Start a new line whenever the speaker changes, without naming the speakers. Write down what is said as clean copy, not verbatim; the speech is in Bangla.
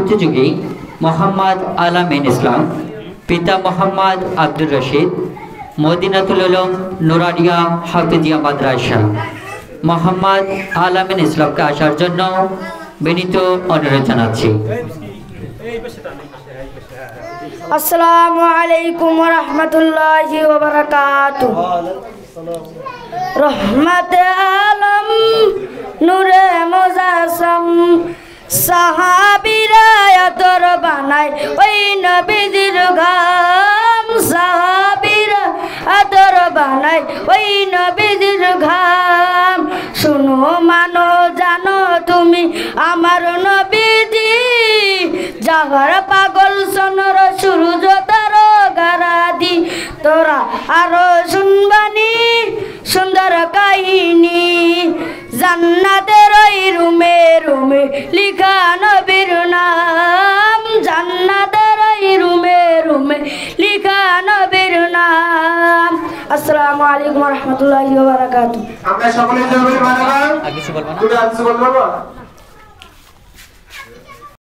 প্রতিযোগী মোহাম্মদ আলামিন ইসলাম, পিতা মোহাম্মদ আব্দুর রশিদ, মদিনাতুল উলুম নুরানিয়া হাফিজিয়া মাদ্রাসা। মোহাম্মদ আলামিন ইসলামকে আসার জন্য বিনীত অনুরোধ জানাচ্ছি।
আসসালামু আলাইকুম ওয়া রাহমাতুল্লাহি ওয়া বারাকাতুহু। রহমতে আলম নূরে মুজাসসাম সাহাবীরা আতর বানায় ওই নবীজির ঘাম, সাহাবীরা আতর বানায় ওই নবীজির ঘাম। শুনো মানো জানো তুমি আমার নবীজি, জাগার পাগল সোনর সূর্য তারকারাদি, তোরা আরো শুনবানি সুন্দর কাহিনী। জান্নাতের ওই রুমে রুমে লিখা নবীর নাম, জান্নাতের ওই রুমে রুমে লিখা নবীর নাম। আসসালামু আলাইকুম ওয়া রাহমাতুল্লাহি ওয়া বারাকাতুহু।
আমরা সকলে জোরে বলবো, আগে কিছু বলবো না, তুমি আগে কিছু বলবো।